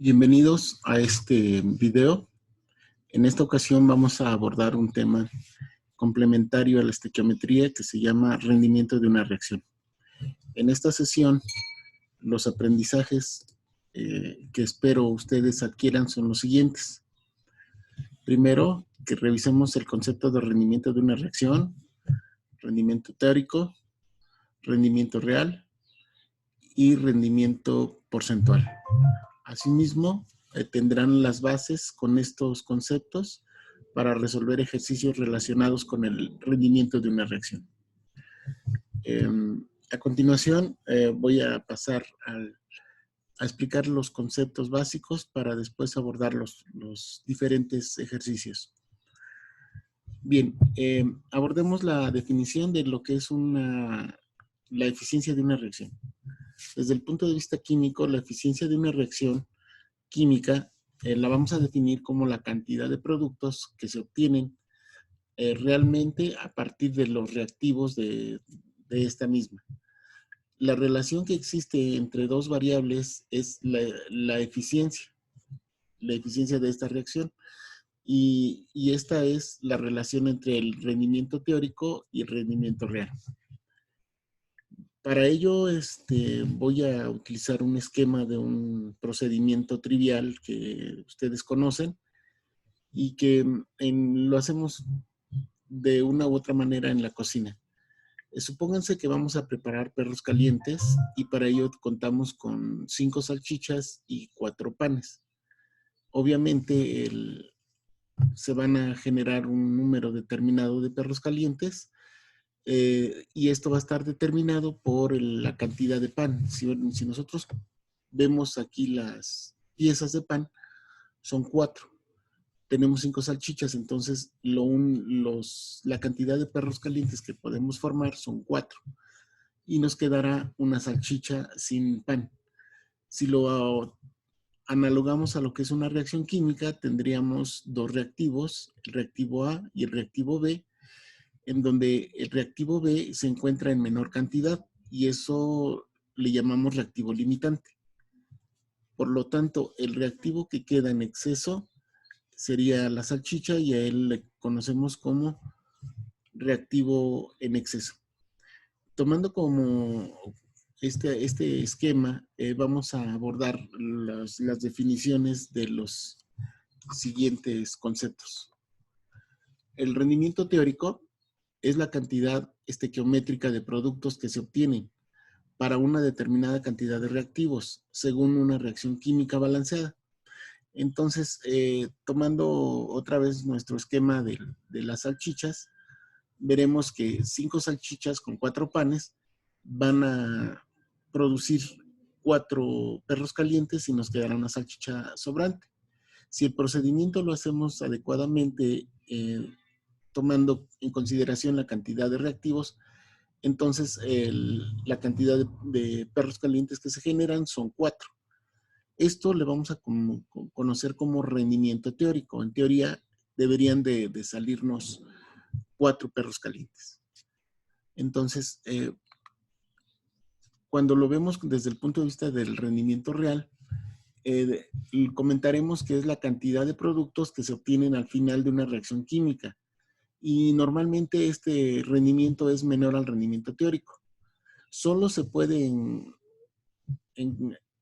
Bienvenidos a este video. En esta ocasión vamos a abordar un tema complementario a la estequiometría que se llama rendimiento de una reacción. En esta sesión, los aprendizajes que espero ustedes adquieran son los siguientes. Primero, que revisemos el concepto de rendimiento de una reacción, rendimiento teórico, rendimiento real y rendimiento porcentual. Asimismo, tendrán las bases con estos conceptos para resolver ejercicios relacionados con el rendimiento de una reacción. A continuación, voy a pasar a explicar los conceptos básicos para después abordar los diferentes ejercicios. Bien, abordemos la definición de lo que es la eficiencia de una reacción. Desde el punto de vista químico, la eficiencia de una reacción química la vamos a definir como la cantidad de productos que se obtienen realmente a partir de los reactivos de esta misma. La relación que existe entre dos variables es la eficiencia de esta reacción y esta es la relación entre el rendimiento teórico y el rendimiento real. Para ello voy a utilizar un esquema de un procedimiento trivial que ustedes conocen y que lo hacemos de una u otra manera en la cocina. Supónganse que vamos a preparar perros calientes y para ello contamos con 5 salchichas y 4 panes. Obviamente se van a generar un número determinado de perros calientes y esto va a estar determinado por la cantidad de pan. Si nosotros vemos aquí las piezas de pan, son 4. Tenemos 5 salchichas, entonces la cantidad de perros calientes que podemos formar son 4. Y nos quedará una salchicha sin pan. Si lo analogamos a lo que es una reacción química, tendríamos 2 reactivos, el reactivo A y el reactivo B, en donde el reactivo B se encuentra en menor cantidad y eso le llamamos reactivo limitante. Por lo tanto, el reactivo que queda en exceso sería la salchicha y a él le conocemos como reactivo en exceso. Tomando como este esquema, vamos a abordar las definiciones de los siguientes conceptos. El rendimiento teórico es la cantidad estequiométrica de productos que se obtienen para una determinada cantidad de reactivos, según una reacción química balanceada. Entonces, tomando otra vez nuestro esquema de las salchichas, veremos que 5 salchichas con 4 panes van a producir 4 perros calientes y nos quedará una salchicha sobrante. Si el procedimiento lo hacemos adecuadamente, tomando en consideración la cantidad de reactivos, entonces la cantidad de perros calientes que se generan son 4. Esto le vamos a conocer como rendimiento teórico. En teoría, deberían de salirnos 4 perros calientes. Entonces, cuando lo vemos desde el punto de vista del rendimiento real, comentaremos que es la cantidad de productos que se obtienen al final de una reacción química. Y normalmente este rendimiento es menor al rendimiento teórico. Solo se puede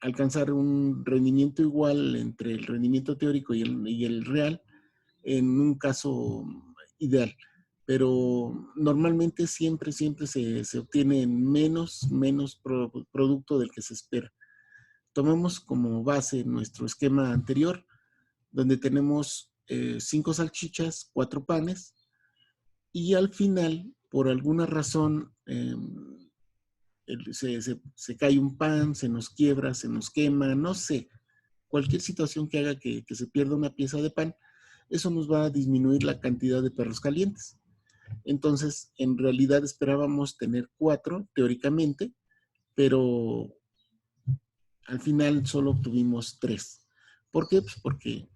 alcanzar un rendimiento igual entre el rendimiento teórico y el real en un caso ideal. Pero normalmente siempre se obtiene menos producto del que se espera. Tomamos como base nuestro esquema anterior, donde tenemos 5 salchichas, 4 panes, y al final, por alguna razón, se cae un pan, se nos quiebra, se nos quema, no sé, cualquier situación que haga que se pierda una pieza de pan, eso nos va a disminuir la cantidad de perros calientes. Entonces, en realidad esperábamos tener 4, teóricamente, pero al final solo obtuvimos 3. ¿Por qué? Pues porque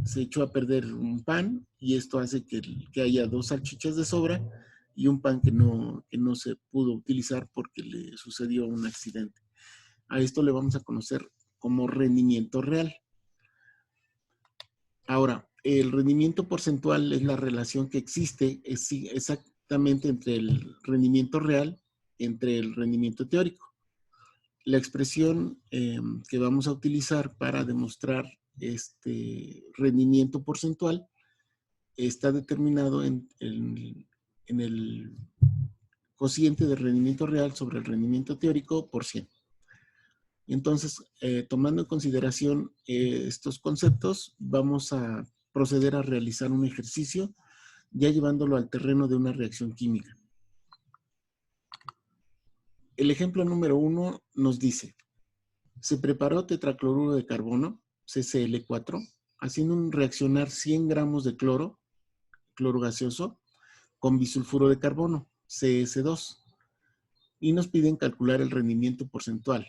se echó a perder un pan y esto hace que haya 2 salchichas de sobra y un pan que no se pudo utilizar porque le sucedió un accidente. A esto le vamos a conocer como rendimiento real. Ahora, el rendimiento porcentual es la relación que existe exactamente entre el rendimiento real, entre el rendimiento teórico. La expresión que vamos a utilizar para demostrar este rendimiento porcentual está determinado en el cociente de rendimiento real sobre el rendimiento teórico por 100. Entonces, tomando en consideración estos conceptos, vamos a proceder a realizar un ejercicio ya llevándolo al terreno de una reacción química. El ejemplo número 1 nos dice, se preparó tetracloruro de carbono, CCl4, haciendo un reaccionar 100 gramos de cloro gaseoso, con bisulfuro de carbono, CS2, y nos piden calcular el rendimiento porcentual.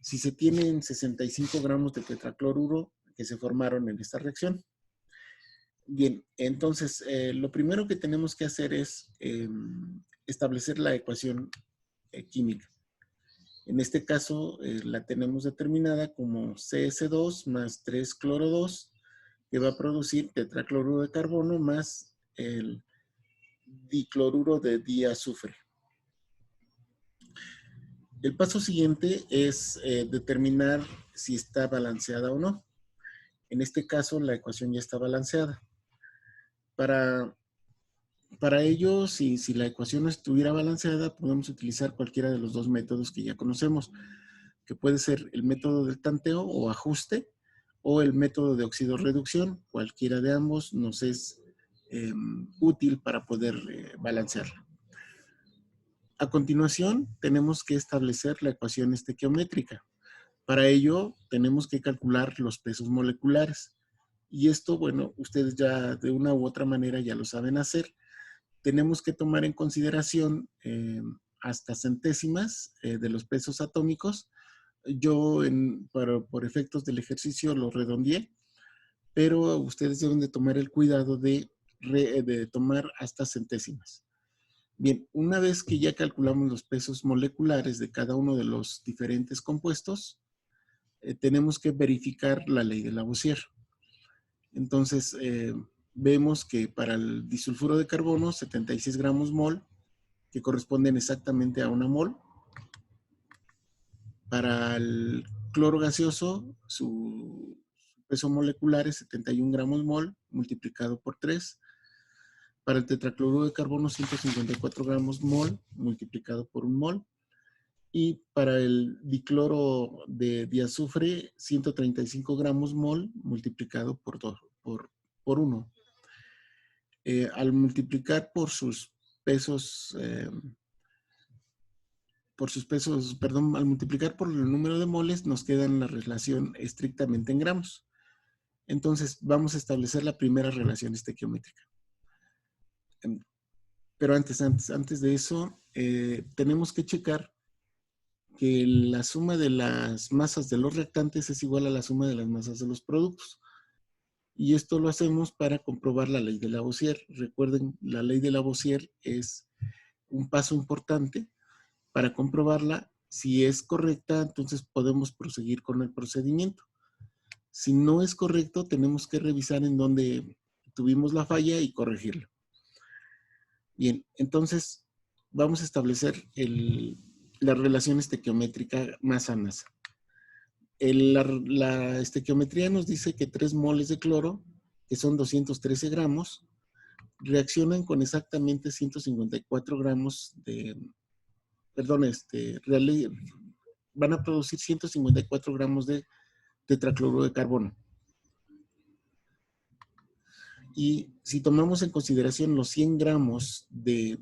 Si se tienen 65 gramos de tetracloruro que se formaron en esta reacción. Bien, entonces lo primero que tenemos que hacer es establecer la ecuación química. En este caso la tenemos determinada como CS2 más 3-cloro-2, que va a producir tetracloruro de carbono más el dicloruro de diazufre. El paso siguiente es determinar si está balanceada o no. En este caso, la ecuación ya está balanceada. Para ello, si la ecuación no estuviera balanceada, podemos utilizar cualquiera de los dos métodos que ya conocemos, que puede ser el método del tanteo o ajuste, o el método de oxidorreducción. Cualquiera de ambos nos es útil para poder balancearla. A continuación, tenemos que establecer la ecuación estequiométrica. Para ello, tenemos que calcular los pesos moleculares. Y esto, bueno, ustedes ya de una u otra manera ya lo saben hacer. Tenemos que tomar en consideración hasta centésimas de los pesos atómicos. Yo, por efectos del ejercicio, lo redondeé, pero ustedes deben de tomar el cuidado de tomar hasta centésimas. Bien, una vez que ya calculamos los pesos moleculares de cada uno de los diferentes compuestos, tenemos que verificar la ley de Lavoisier. Entonces, vemos que para el disulfuro de carbono, 76 gramos mol, que corresponden exactamente a una mol. Para el cloro gaseoso, su peso molecular es 71 gramos mol, multiplicado por 3. Para el tetracloruro de carbono, 154 gramos mol, multiplicado por 1 mol. Y para el dicloro de diazufre, 135 gramos mol, multiplicado por 1. Al multiplicar por sus pesos, al multiplicar por el número de moles, nos queda en la relación estrictamente en gramos. Entonces, vamos a establecer la primera relación estequiométrica. Pero antes de eso, tenemos que checar que la suma de las masas de los reactantes es igual a la suma de las masas de los productos. Y esto lo hacemos para comprobar la ley de Lavoisier. Recuerden, la ley de Lavoisier es un paso importante para comprobarla. Si es correcta, entonces podemos proseguir con el procedimiento. Si no es correcto, tenemos que revisar en dónde tuvimos la falla y corregirlo. Bien, entonces vamos a establecer la relación estequiométrica masa-masa. La estequiometría nos dice que 3 moles de cloro, que son 213 gramos, reaccionan con exactamente 154 gramos van a producir 154 gramos de tetracloruro de carbono. Y si tomamos en consideración los 100 gramos de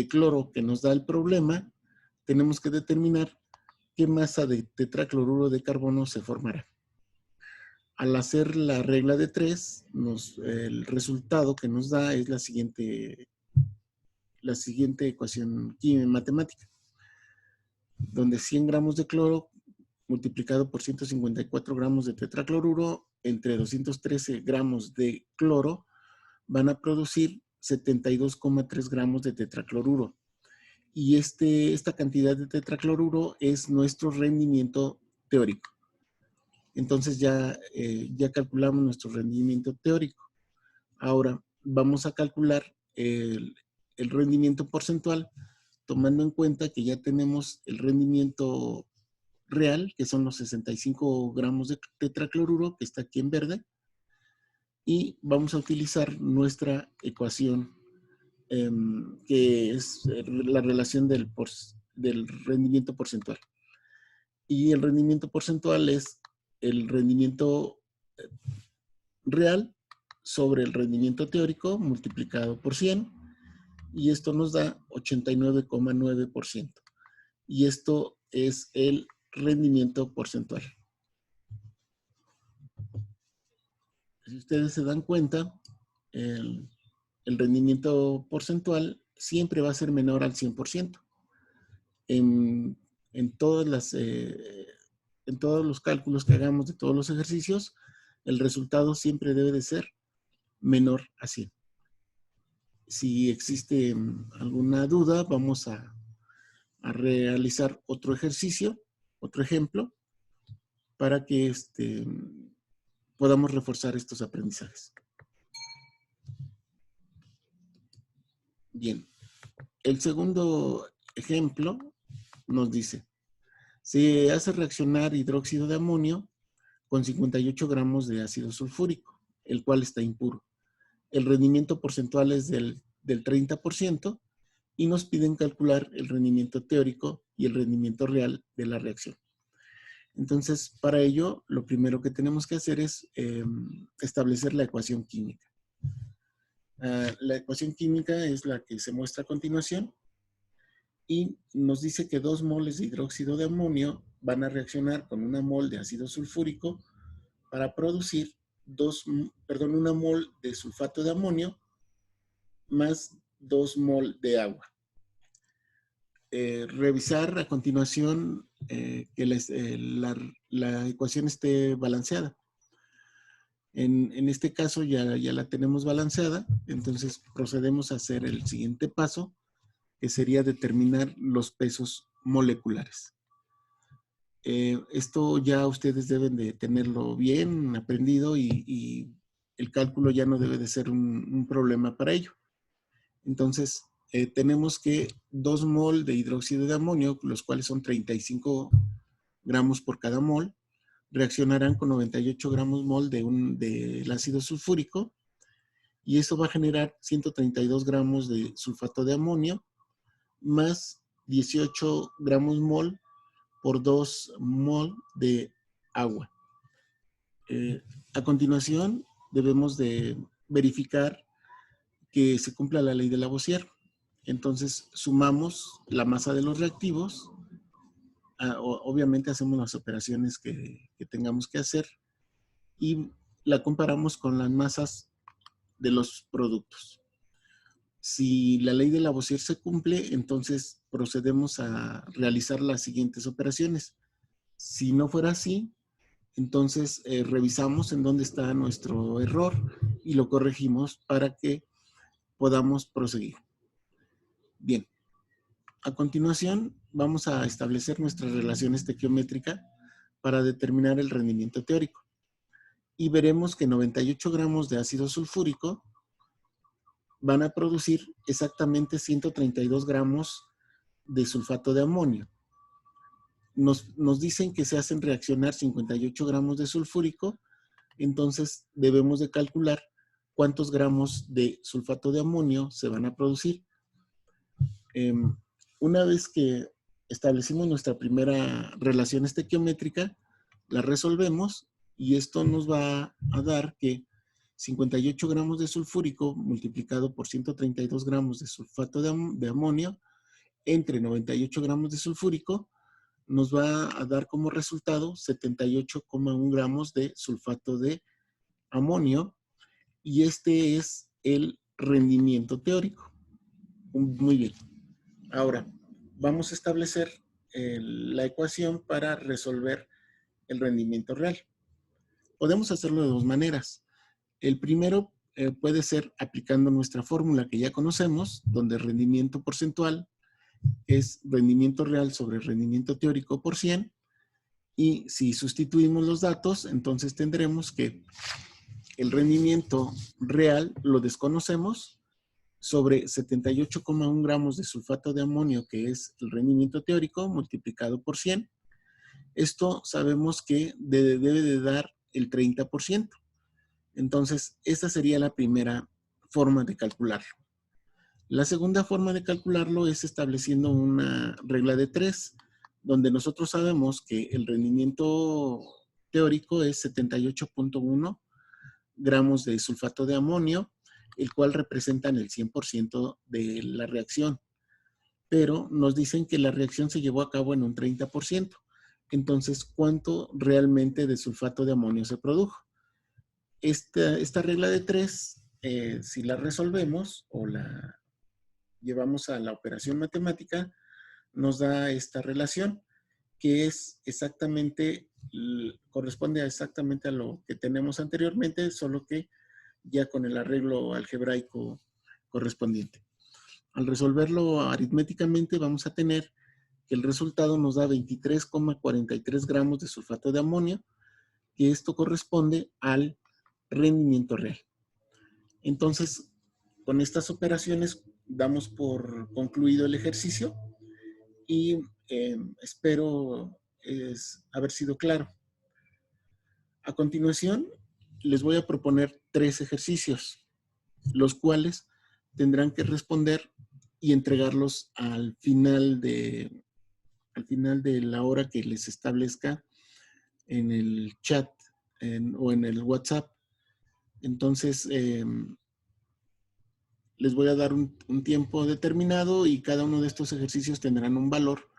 cloro que nos da el problema, tenemos que determinar qué masa de tetracloruro de carbono se formará. Al hacer la regla de 3, el resultado que nos da es la siguiente ecuación matemática, donde 100 gramos de cloro multiplicado por 154 gramos de tetracloruro entre 213 gramos de cloro van a producir 72,3 gramos de tetracloruro. Y esta cantidad de tetracloruro es nuestro rendimiento teórico. Entonces ya calculamos nuestro rendimiento teórico. Ahora vamos a calcular el rendimiento porcentual, tomando en cuenta que ya tenemos el rendimiento real, que son los 65 gramos de tetracloruro, que está aquí en verde, y vamos a utilizar nuestra ecuación, que es la relación del rendimiento porcentual. Y el rendimiento porcentual es el rendimiento real sobre el rendimiento teórico multiplicado por 100, y esto nos da 89,9%. Y esto es el rendimiento porcentual. Si ustedes se dan cuenta, el rendimiento porcentual siempre va a ser menor al 100%. En todos los cálculos que hagamos de todos los ejercicios, el resultado siempre debe de ser menor a 100. Si existe alguna duda, vamos a realizar otro ejercicio, otro ejemplo, para que podamos reforzar estos aprendizajes. Bien, el segundo ejemplo nos dice, se hace reaccionar hidróxido de amonio con 58 gramos de ácido sulfúrico, el cual está impuro. El rendimiento porcentual es del 30% y nos piden calcular el rendimiento teórico y el rendimiento real de la reacción. Entonces, para ello, lo primero que tenemos que hacer es establecer la ecuación química. La ecuación química es la que se muestra a continuación y nos dice que 2 moles de hidróxido de amonio van a reaccionar con 1 mol de ácido sulfúrico para producir 1 mol de sulfato de amonio más 2 mol de agua. Revisar a continuación que la ecuación esté balanceada. En este caso ya la tenemos balanceada, entonces procedemos a hacer el siguiente paso, que sería determinar los pesos moleculares. Esto ya ustedes deben de tenerlo bien aprendido y el cálculo ya no debe de ser un problema para ello. Entonces, tenemos que 2 mol de hidróxido de amonio, los cuales son 35 gramos por cada mol, reaccionarán con 98 gramos mol del ácido sulfúrico, y eso va a generar 132 gramos de sulfato de amonio más 18 gramos mol por 2 mol de agua. A continuación, debemos de verificar que se cumpla la ley de Lavoisier. Entonces, sumamos la masa de los reactivos. Obviamente hacemos las operaciones que tengamos que hacer y la comparamos con las masas de los productos. Si la ley de Lavoisier se cumple, entonces procedemos a realizar las siguientes operaciones. Si no fuera así, entonces revisamos en dónde está nuestro error y lo corregimos para que podamos proseguir. Bien, a continuación vamos a establecer nuestra relación estequiométrica para determinar el rendimiento teórico. Y veremos que 98 gramos de ácido sulfúrico van a producir exactamente 132 gramos de sulfato de amonio. Nos dicen que se hacen reaccionar 58 gramos de sulfúrico, entonces debemos de calcular cuántos gramos de sulfato de amonio se van a producir. Una vez que establecimos nuestra primera relación estequiométrica, la resolvemos y esto nos va a dar que 58 gramos de sulfúrico multiplicado por 132 gramos de sulfato de amonio entre 98 gramos de sulfúrico nos va a dar como resultado 78,1 gramos de sulfato de amonio, y este es el rendimiento teórico. Muy bien. Ahora, vamos a establecer la ecuación para resolver el rendimiento real. Podemos hacerlo de dos maneras. El primero puede ser aplicando nuestra fórmula que ya conocemos, donde el rendimiento porcentual es rendimiento real sobre rendimiento teórico por 100, Y si sustituimos los datos, entonces tendremos que el rendimiento real lo desconocemos sobre 78,1 gramos de sulfato de amonio, que es el rendimiento teórico, multiplicado por 100. Esto sabemos que debe de dar el 30%. Entonces, esta sería la primera forma de calcularlo. La segunda forma de calcularlo es estableciendo una regla de 3, donde nosotros sabemos que el rendimiento teórico es 78,1 gramos de sulfato de amonio, el cual representan el 100% de la reacción. Pero nos dicen que la reacción se llevó a cabo en un 30%. Entonces, ¿cuánto realmente de sulfato de amonio se produjo? Esta regla de 3, si la resolvemos o la llevamos a la operación matemática, nos da esta relación, que es exactamente, corresponde exactamente a lo que tenemos anteriormente, solo que ya con el arreglo algebraico correspondiente. Al resolverlo aritméticamente, vamos a tener que el resultado nos da 23,43 gramos de sulfato de amonio, que esto corresponde al rendimiento real. Entonces, con estas operaciones damos por concluido el ejercicio y espero haber sido claro. A continuación, les voy a proponer 3 ejercicios, los cuales tendrán que responder y entregarlos al final de la hora que les establezca en el chat o en el WhatsApp. Entonces, les voy a dar un tiempo determinado y cada uno de estos ejercicios tendrán un valor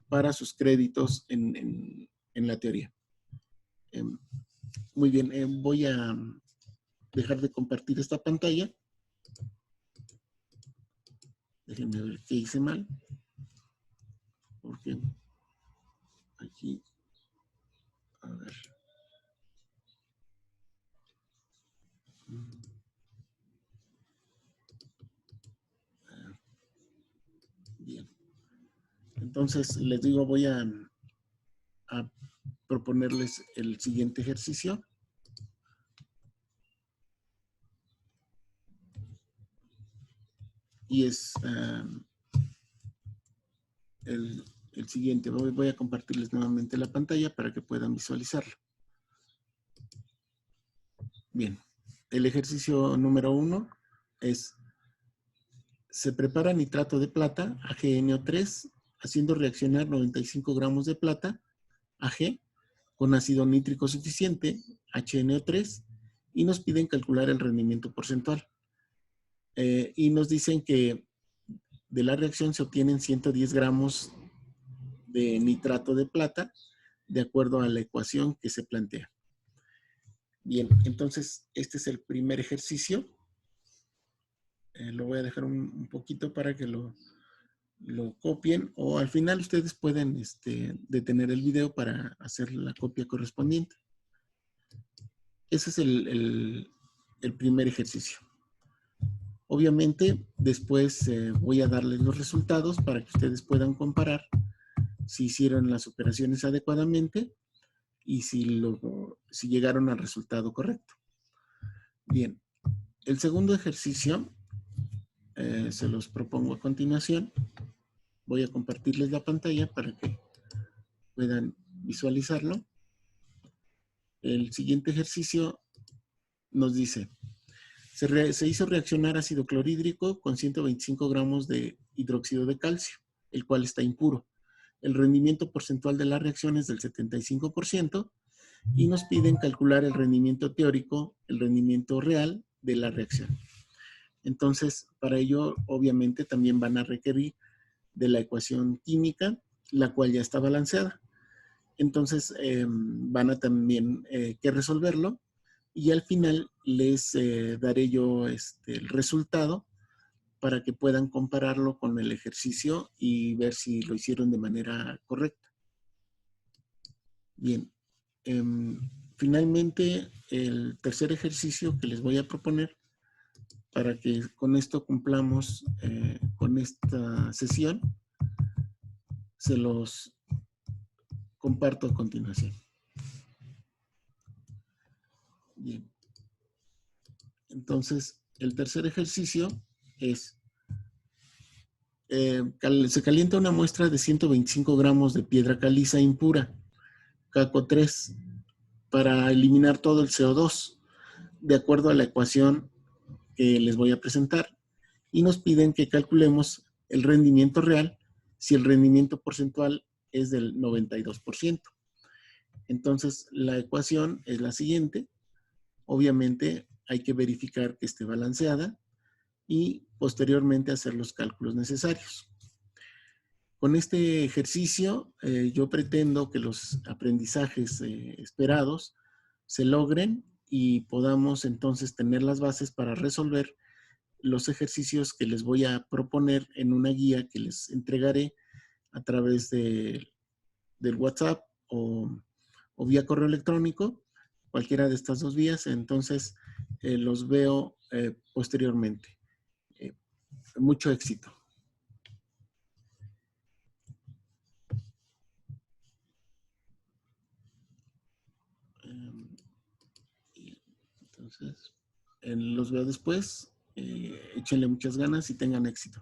para sus créditos en la teoría. Muy bien, voy a dejar de compartir esta pantalla. Déjenme ver qué hice mal. Porque aquí, a ver. Bien. Entonces, les digo, voy a proponerles el siguiente ejercicio. Y es el siguiente. Voy a compartirles nuevamente la pantalla para que puedan visualizarlo. Bien. El ejercicio número 1 es: se prepara nitrato de plata, AgNO3, haciendo reaccionar 95 gramos de plata, Ag, con ácido nítrico suficiente, HNO3, y nos piden calcular el rendimiento porcentual. Y nos dicen que de la reacción se obtienen 110 gramos de nitrato de plata, de acuerdo a la ecuación que se plantea. Bien, entonces este es el primer ejercicio. Lo voy a dejar un poquito para que lo copien, o al final ustedes pueden detener el video para hacer la copia correspondiente. Ese es el primer ejercicio. Obviamente, después voy a darles los resultados para que ustedes puedan comparar si hicieron las operaciones adecuadamente y si llegaron al resultado correcto. Bien, el segundo ejercicio se los propongo a continuación. Voy a compartirles la pantalla para que puedan visualizarlo. El siguiente ejercicio nos dice: se hizo reaccionar ácido clorhídrico con 125 gramos de hidróxido de calcio, el cual está impuro. El rendimiento porcentual de la reacción es del 75% y nos piden calcular el rendimiento teórico, el rendimiento real de la reacción. Entonces, para ello, obviamente, también van a requerir de la ecuación química, la cual ya está balanceada. Entonces, van a también que resolverlo. Y al final les daré yo el resultado para que puedan compararlo con el ejercicio y ver si lo hicieron de manera correcta. Bien. Finalmente, el tercer ejercicio que les voy a proponer para que con esto cumplamos con esta sesión, se los comparto a continuación. Bien. Entonces, el tercer ejercicio es, se calienta una muestra de 125 gramos de piedra caliza impura, CaCO3, para eliminar todo el CO2, de acuerdo a la ecuación que les voy a presentar. Y nos piden que calculemos el rendimiento real si el rendimiento porcentual es del 92%. Entonces, la ecuación es la siguiente. Obviamente, hay que verificar que esté balanceada y posteriormente hacer los cálculos necesarios. Con este ejercicio, yo pretendo que los aprendizajes esperados se logren y podamos entonces tener las bases para resolver los ejercicios que les voy a proponer en una guía que les entregaré a través del WhatsApp o vía correo electrónico, cualquiera de estas dos vías. Entonces, los veo posteriormente. Mucho éxito. Entonces, los veo después. Échenle muchas ganas y tengan éxito.